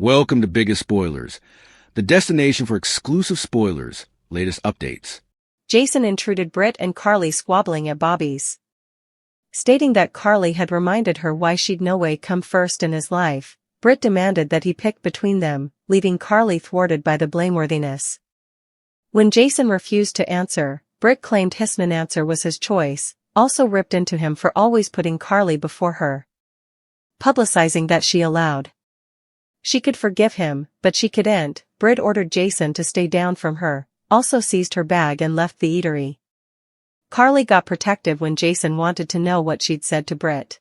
Welcome to Biggest Spoilars, the destination for exclusive spoilers, latest updates. Jason intruded Britt and Carly squabbling at Bobby's. Stating that Carly had reminded her why she'd no way come first in his life, Britt demanded that he pick between them, leaving Carly thwarted by the blameworthiness. When Jason refused to answer, Britt claimed his answer was his choice, also ripped into him for always putting Carly before her, publicizing that she allowed. She could forgive him, but she couldn't. Britt ordered Jason to stay down from her, also seized her bag and left the eatery. Carly got protective when Jason wanted to know what she'd said to Britt.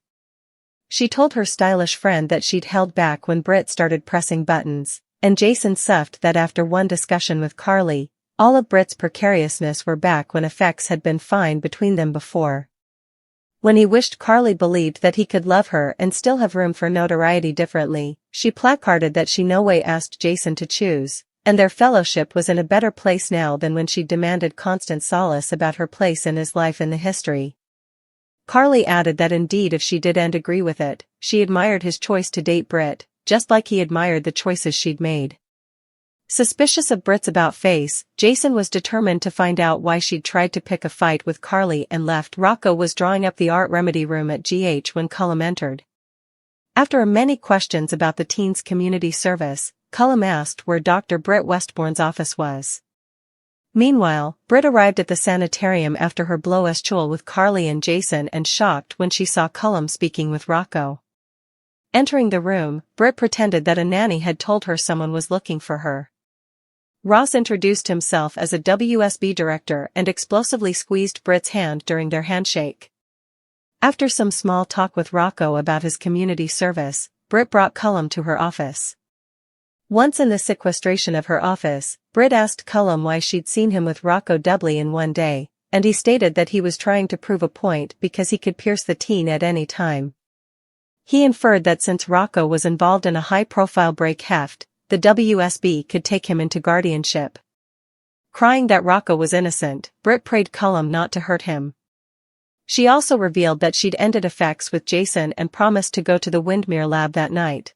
She told her stylish friend that she'd held back when Britt started pressing buttons, and Jason suffed that after one discussion with Carly, all of Britt's precariousness were back when effects had been fine between them before. When he wished Carly believed that he could love her and still have room for notoriety differently, she placarded that she no way asked Jason to choose, and their fellowship was in a better place now than when she demanded constant solace about her place in his life in the history. Carly added that indeed if she did and agree with it, she admired his choice to date Britt, just like he admired the choices she'd made. Suspicious of Britt's about-face, Jason was determined to find out why she'd tried to pick a fight with Carly and left. Rocco was drawing up the art remedy room at GH when Cullum entered. After many questions about the teen's community service, Cullum asked where Dr. Britt Westbourne's office was. Meanwhile, Britt arrived at the sanitarium after her blow-as-chul with Carly and Jason and shocked when she saw Cullum speaking with Rocco. Entering the room, Britt pretended that a nanny had told her someone was looking for her. Ross introduced himself as a WSB director and explosively squeezed Britt's hand during their handshake. After some small talk with Rocco about his community service, Britt brought Cullum to her office. Once in the sequestration of her office, Britt asked Cullum why she'd seen him with Rocco doubly in one day, and he stated that he was trying to prove a point because he could pierce the teen at any time. He inferred that since Rocco was involved in a high-profile break heft, the WSB could take him into guardianship. Crying that Rocco was innocent, Britt prayed Cullum not to hurt him. She also revealed that she'd ended effects with Jason and promised to go to the Windmere lab that night.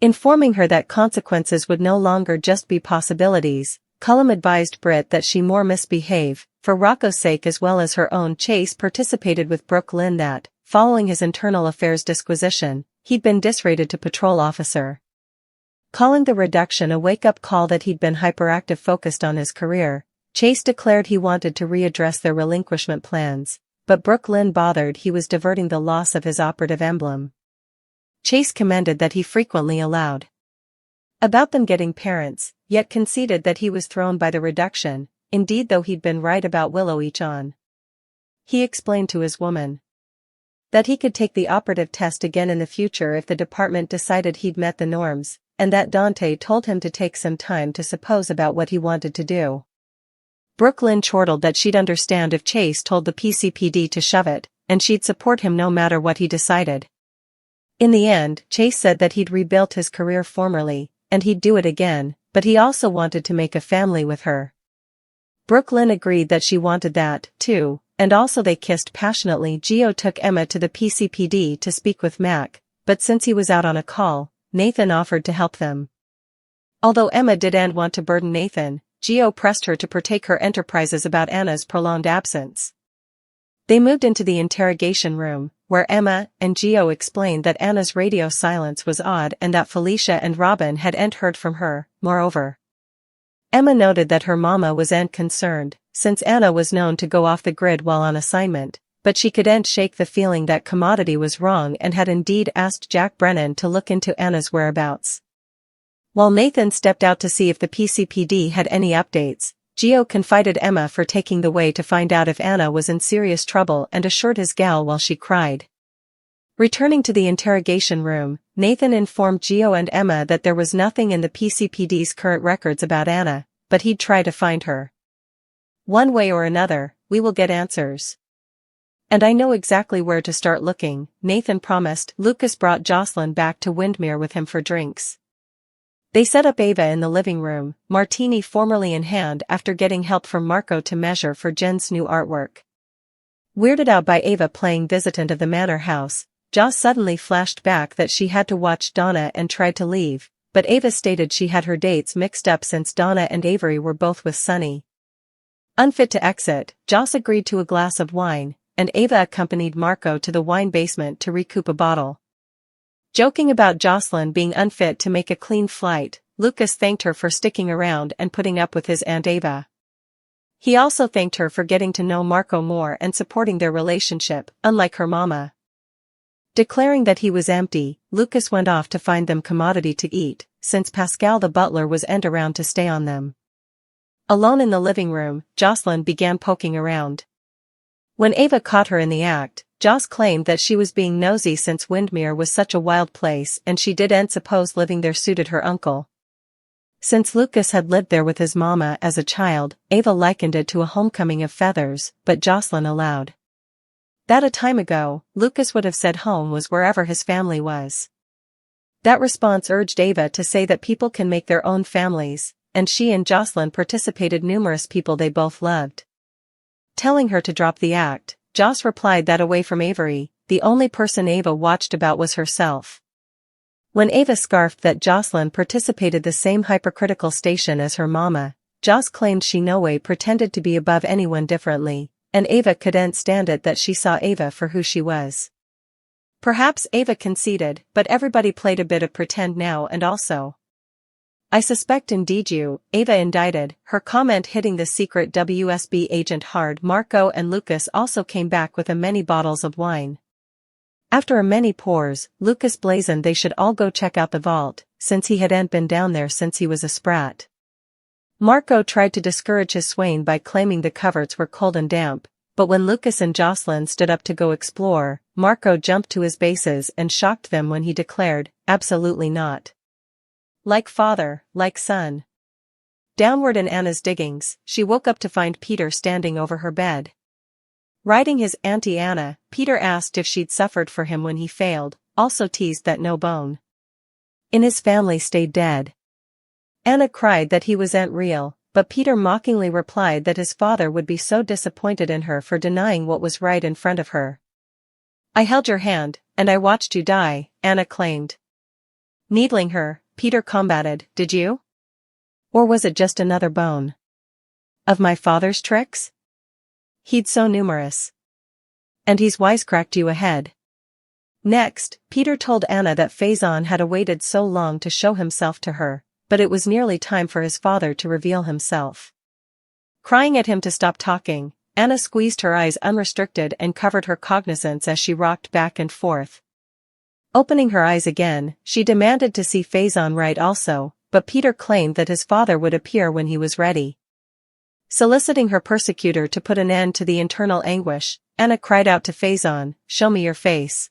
Informing her that consequences would no longer just be possibilities, Cullum advised Britt that she more misbehave, for Rocco's sake as well as her own. Chase participated with Brooke Lynn that, following his internal affairs disquisition, he'd been disrated to patrol officer. Calling the reduction a wake-up call that he'd been hyperactive focused on his career, Chase declared he wanted to readdress their relinquishment plans, but Brooke Lynn bothered he was diverting the loss of his operative emblem. Chase commended that he frequently allowed about them getting parents, yet conceded that he was thrown by the reduction, indeed though he'd been right about Willow each on. He explained to his woman that he could take the operative test again in the future if the department decided he'd met the norms, and that Dante told him to take some time to suppose about what he wanted to do. Brooke Lynn chortled that she'd understand if Chase told the PCPD to shove it, and she'd support him no matter what he decided. In the end, Chase said that he'd rebuilt his career formerly, and he'd do it again, but he also wanted to make a family with her. Brooke Lynn agreed that she wanted that, too, and also they kissed passionately. Gio took Emma to the PCPD to speak with Mac, but since he was out on a call, Nathan offered to help them. Although Emma didn't want to burden Nathan, Gio pressed her to partake her enterprises about Anna's prolonged absence. They moved into the interrogation room, where Emma and Gio explained that Anna's radio silence was odd and that Felicia and Robin hadn't heard from her. Moreover, Emma noted that her mama wasn't concerned, since Anna was known to go off the grid while on assignment, but she couldn't shake the feeling that Commodity was wrong and had indeed asked Jack Brennan to look into Anna's whereabouts. While Nathan stepped out to see if the PCPD had any updates, Gio confided Emma for taking the way to find out if Anna was in serious trouble and assured his gal while she cried. Returning to the interrogation room, Nathan informed Gio and Emma that there was nothing in the PCPD's current records about Anna, but he'd try to find her. One way or another, we will get answers. And I know exactly where to start looking, Nathan promised. Lucas brought Jocelyn back to Windmere with him for drinks. They set up Ava in the living room, martini formerly in hand after getting help from Marco to measure for Jen's new artwork. Weirded out by Ava playing Visitant of the Manor House, Joss suddenly flashed back that she had to watch Donna and tried to leave, but Ava stated she had her dates mixed up since Donna and Avery were both with Sunny. Unfit to exit, Joss agreed to a glass of wine, and Ava accompanied Marco to the wine basement to recoup a bottle. Joking about Jocelyn being unfit to make a clean flight, Lucas thanked her for sticking around and putting up with his Aunt Ava. He also thanked her for getting to know Marco more and supporting their relationship, unlike her mama. Declaring that he was empty, Lucas went off to find them commodity to eat, since Pascal the butler was around to stay on them. Alone in the living room, Jocelyn began poking around. When Ava caught her in the act, Joss claimed that she was being nosy since Windmere was such a wild place and she didn't suppose living there suited her uncle. Since Lucas had lived there with his mama as a child, Ava likened it to a homecoming of feathers, but Jocelyn allowed. That a time ago, Lucas would have said home was wherever his family was. That response urged Ava to say that people can make their own families, and she and Jocelyn participated numerous people they both loved. Telling her to drop the act, Joss replied that away from Avery, the only person Ava watched about was herself. When Ava scarfed that Jocelyn participated the same hypercritical station as her mama, Joss claimed she no way pretended to be above anyone differently, and Ava couldn't stand it that she saw Ava for who she was. Perhaps Ava conceded, but everybody played a bit of pretend now and also. I suspect indeed you, Ava indicted, her comment hitting the secret WSB agent hard. Marco and Lucas also came back with many bottles of wine. After many pours, Lucas blazoned they should all go check out the vault, since he hadn't been down there since he was a sprat. Marco tried to discourage his swain by claiming the coverts were cold and damp, but when Lucas and Jocelyn stood up to go explore, Marco jumped to his bases and shocked them when he declared, absolutely not. Like father, like son. Downward in Anna's diggings, she woke up to find Peter standing over her bed. Writing his Auntie Anna, Peter asked if she'd suffered for him when he failed, also teased that no bone in his family stayed dead. Anna cried that he wasn't real, but Peter mockingly replied that his father would be so disappointed in her for denying what was right in front of her. I held your hand, and I watched you die, Anna claimed. Needling her, Peter combated, did you? Or was it just another bone of my father's tricks? He'd so numerous. And he's wisecracked you ahead. Next, Peter told Anna that Faison had awaited so long to show himself to her, but it was nearly time for his father to reveal himself. Crying at him to stop talking, Anna squeezed her eyes unrestricted and covered her cognizance as she rocked back and forth. Opening her eyes again, she demanded to see Faison right also, but Peter claimed that his father would appear when he was ready. Soliciting her persecutor to put an end to the internal anguish, Anna cried out to Faison, show me your face.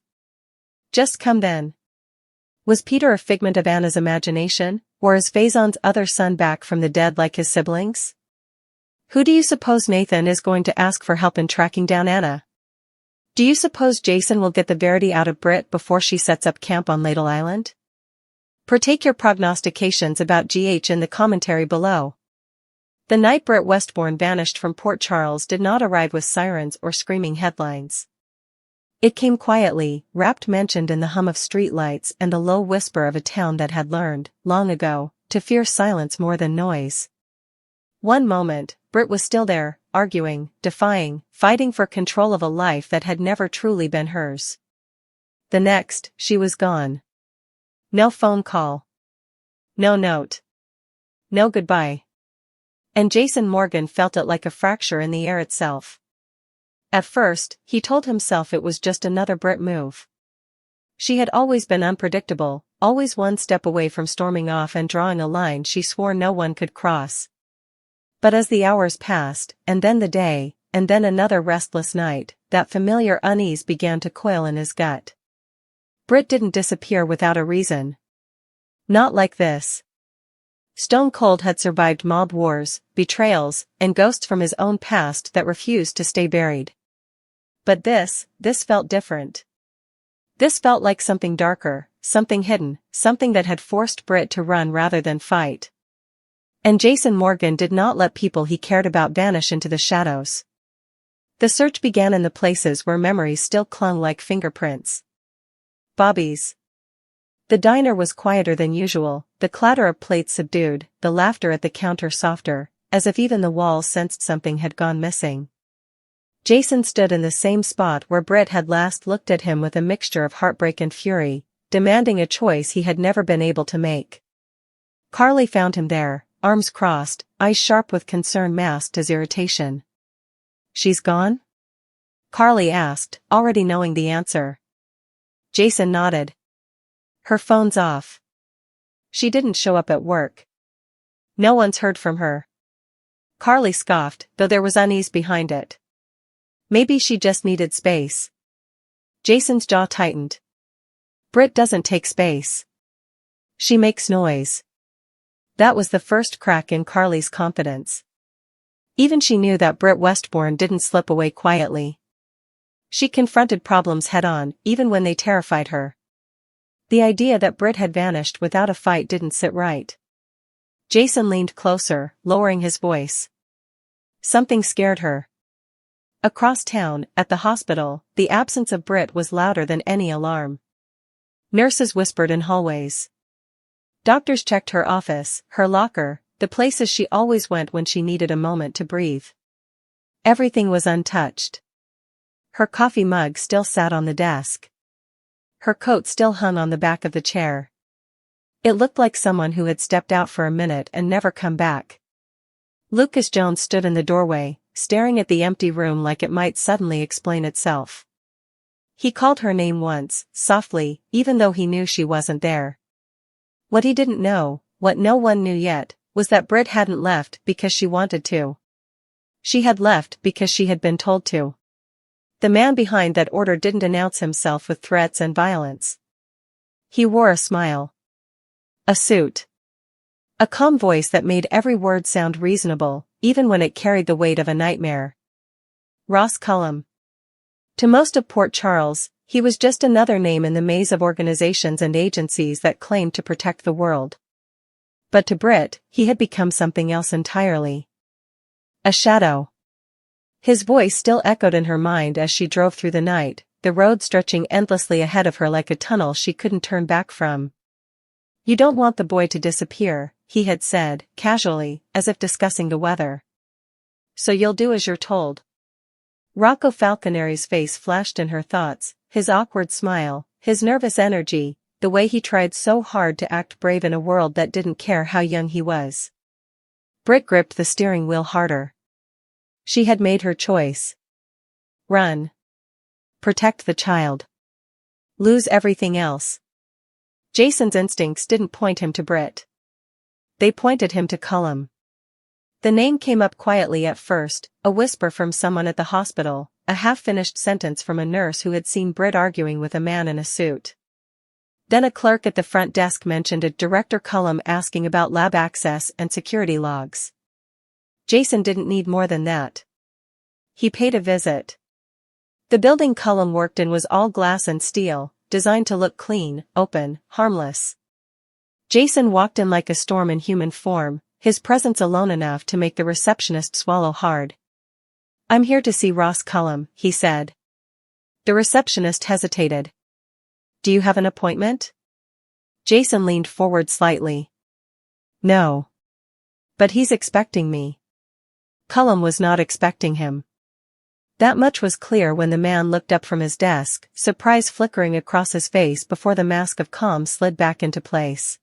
Just come then. Was Peter a figment of Anna's imagination, or is Faison's other son back from the dead like his siblings? Who do you suppose Nathan is going to ask for help in tracking down Anna? Do you suppose Jason will get the verity out of Britt before she sets up camp on Ladle Island? Partake your prognostications about GH in the commentary below. The night Britt Westbourne vanished from Port Charles did not arrive with sirens or screaming headlines. It came quietly, wrapped mentioned in the hum of streetlights and the low whisper of a town that had learned, long ago, to fear silence more than noise. One moment, Britt was still there, arguing, defying, fighting for control of a life that had never truly been hers. The next, she was gone. No phone call. No note. No goodbye. And Jason Morgan felt it like a fracture in the air itself. At first, he told himself it was just another Britt move. She had always been unpredictable, always one step away from storming off and drawing a line she swore no one could cross. But as the hours passed, and then the day, and then another restless night, that familiar unease began to coil in his gut. Britt didn't disappear without a reason. Not like this. Stone Cold had survived mob wars, betrayals, and ghosts from his own past that refused to stay buried. But this felt different. This felt like something darker, something hidden, something that had forced Britt to run rather than fight. And Jason Morgan did not let people he cared about vanish into the shadows. The search began in the places where memories still clung like fingerprints. Bobby's The diner was quieter than usual, the clatter of plates subdued, the laughter at the counter softer, as if even the walls sensed something had gone missing. Jason stood in the same spot where Britt had last looked at him with a mixture of heartbreak and fury, demanding a choice he had never been able to make. Carly found him there, arms crossed, eyes sharp with concern masked as irritation. "She's gone?" Carly asked, already knowing the answer. Jason nodded. "Her phone's off. She didn't show up at work. No one's heard from her." Carly scoffed, though there was unease behind it. Maybe she just needed space. Jason's jaw tightened. Britt doesn't take space. She makes noise. That was the first crack in Carly's confidence. Even she knew that Britt Westbourne didn't slip away quietly. She confronted problems head-on, even when they terrified her. The idea that Britt had vanished without a fight didn't sit right. Jason leaned closer, lowering his voice. Something scared her. Across town, at the hospital, the absence of Britt was louder than any alarm. Nurses whispered in hallways. Doctors checked her office, her locker, the places she always went when she needed a moment to breathe. Everything was untouched. Her coffee mug still sat on the desk. Her coat still hung on the back of the chair. It looked like someone who had stepped out for a minute and never come back. Lucas Jones stood in the doorway, staring at the empty room like it might suddenly explain itself. He called her name once, softly, even though he knew she wasn't there. What he didn't know, what no one knew yet, was that Britt hadn't left because she wanted to. She had left because she had been told to. The man behind that order didn't announce himself with threats and violence. He wore a smile. A suit. A calm voice that made every word sound reasonable, even when it carried the weight of a nightmare. Ross Cullum. To most of Port Charles, he was just another name in the maze of organizations and agencies that claimed to protect the world. But to Britt, he had become something else entirely. A shadow. His voice still echoed in her mind as she drove through the night, the road stretching endlessly ahead of her like a tunnel she couldn't turn back from. "You don't want the boy to disappear," he had said, casually, as if discussing the weather. "So you'll do as you're told." Rocco Falconeri's face flashed in her thoughts, his awkward smile, his nervous energy, the way he tried so hard to act brave in a world that didn't care how young he was. Britt gripped the steering wheel harder. She had made her choice. Run. Protect the child. Lose everything else. Jason's instincts didn't point him to Britt. They pointed him to Cullum. The name came up quietly at first, a whisper from someone at the hospital, a half-finished sentence from a nurse who had seen Britt arguing with a man in a suit. Then a clerk at the front desk mentioned a Director Cullum asking about lab access and security logs. Jason didn't need more than that. He paid a visit. The building Cullum worked in was all glass and steel, designed to look clean, open, harmless. Jason walked in like a storm in human form, his presence alone enough to make the receptionist swallow hard. "I'm here to see Ross Cullum," he said. The receptionist hesitated. "Do you have an appointment?" Jason leaned forward slightly. "No. But he's expecting me." Cullum was not expecting him. That much was clear when the man looked up from his desk, surprise flickering across his face before the mask of calm slid back into place.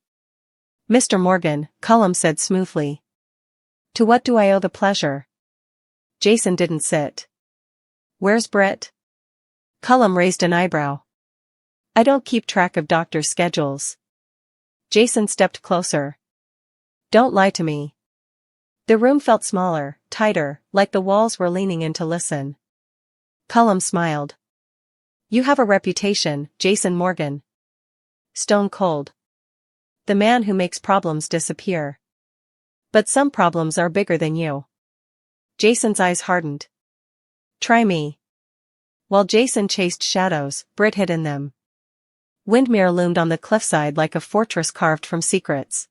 "Mr. Morgan," Cullum said smoothly. "To what do I owe the pleasure?" Jason didn't sit. "Where's Britt?" Cullum raised an eyebrow. "I don't keep track of doctors' schedules." Jason stepped closer. "Don't lie to me." The room felt smaller, tighter, like the walls were leaning in to listen. Cullum smiled. "You have a reputation, Jason Morgan. Stone cold. The man who makes problems disappear. But some problems are bigger than you." Jason's eyes hardened. "Try me." While Jason chased shadows, Britt hid in them. Windmere loomed on the cliffside like a fortress carved from secrets.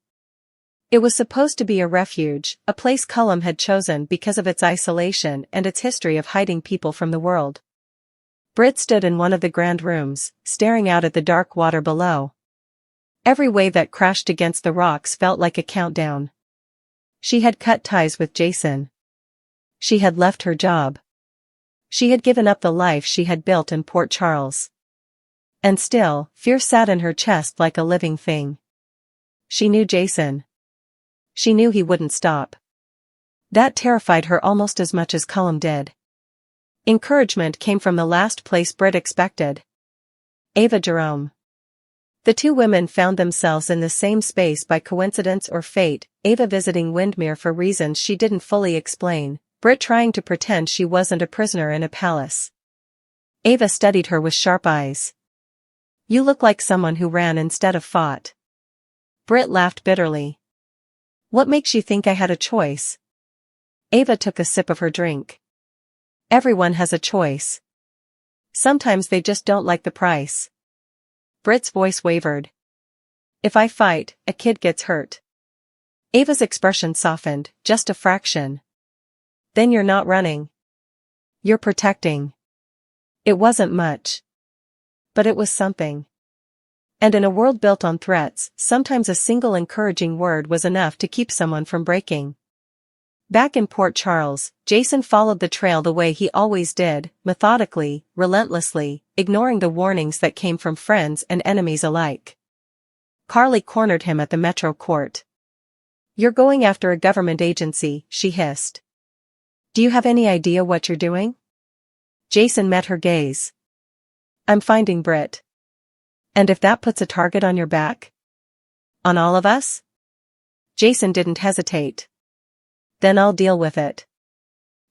It was supposed to be a refuge, a place Cullum had chosen because of its isolation and its history of hiding people from the world. Britt stood in one of the grand rooms, staring out at the dark water below. Every wave that crashed against the rocks felt like a countdown. She had cut ties with Jason. She had left her job. She had given up the life she had built in Port Charles. And still, fear sat in her chest like a living thing. She knew Jason. She knew he wouldn't stop. That terrified her almost as much as Cullum did. Encouragement came from the last place Britt expected. Ava Jerome. The two women found themselves in the same space by coincidence or fate, Ava visiting Windmere for reasons she didn't fully explain, Britt trying to pretend she wasn't a prisoner in a palace. Ava studied her with sharp eyes. "You look like someone who ran instead of fought." Britt laughed bitterly. "What makes you think I had a choice?" Ava took a sip of her drink. "Everyone has a choice. Sometimes they just don't like the price." Britt's voice wavered. "If I fight, a kid gets hurt." Ava's expression softened, just a fraction. "Then you're not running. You're protecting." It wasn't much. But it was something. And in a world built on threats, sometimes a single encouraging word was enough to keep someone from breaking. Back in Port Charles, Jason followed the trail the way he always did, methodically, relentlessly, ignoring the warnings that came from friends and enemies alike. Carly cornered him at the Metro Court. "You're going after a government agency," she hissed. "Do you have any idea what you're doing?" Jason met her gaze. "I'm finding Britt." "And if that puts a target on your back?" "On all of us?" Jason didn't hesitate. "Then I'll deal with it."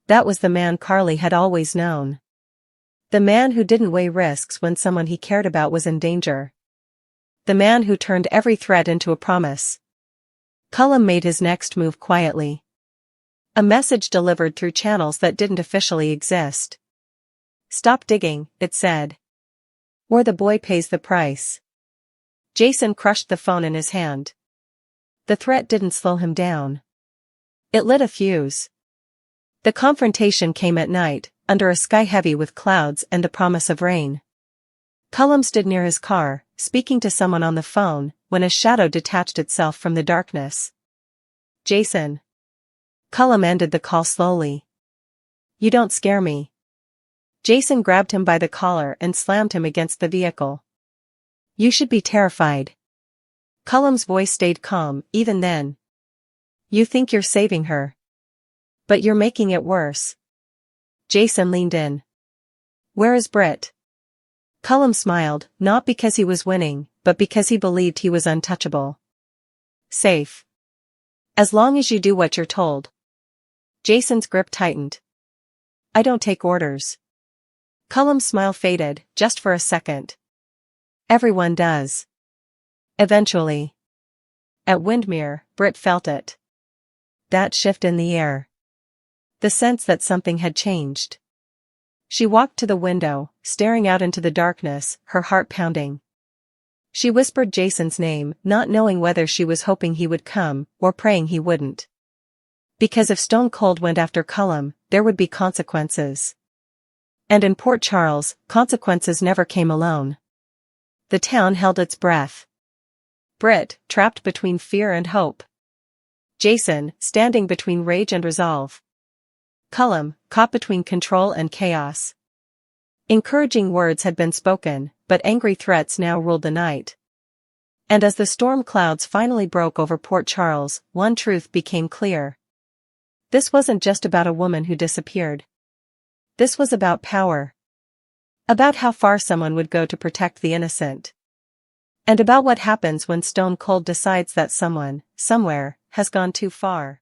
That was the man Carly had always known. The man who didn't weigh risks when someone he cared about was in danger. The man who turned every threat into a promise. Cullum made his next move quietly. A message delivered through channels that didn't officially exist. "Stop digging," it said. "Or the boy pays the price." Jason crushed the phone in his hand. The threat didn't slow him down. It lit a fuse. The confrontation came at night, under a sky heavy with clouds and the promise of rain. Cullum stood near his car, speaking to someone on the phone, when a shadow detached itself from the darkness. "Jason." Cullum ended the call slowly. "You don't scare me." Jason grabbed him by the collar and slammed him against the vehicle. "You should be terrified." Cullum's voice stayed calm, even then. "You think you're saving her. But you're making it worse." Jason leaned in. "Where is Britt?" Cullum smiled, not because he was winning, but because he believed he was untouchable. "Safe. As long as you do what you're told." Jason's grip tightened. "I don't take orders." Cullum's smile faded, just for a second. "Everyone does. Eventually." At Windmere, Britt felt it. That shift in the air. The sense that something had changed. She walked to the window, staring out into the darkness, her heart pounding. She whispered Jason's name, not knowing whether she was hoping he would come, or praying he wouldn't. Because if Stone Cold went after Cullum, there would be consequences. And in Port Charles, consequences never came alone. The town held its breath. Britt, trapped between fear and hope. Jason, standing between rage and resolve. Cullum, caught between control and chaos. Encouraging words had been spoken, but angry threats now ruled the night. And as the storm clouds finally broke over Port Charles, one truth became clear. This wasn't just about a woman who disappeared. This was about power. About how far someone would go to protect the innocent. And about what happens when Stone Cold decides that someone, somewhere, has gone too far.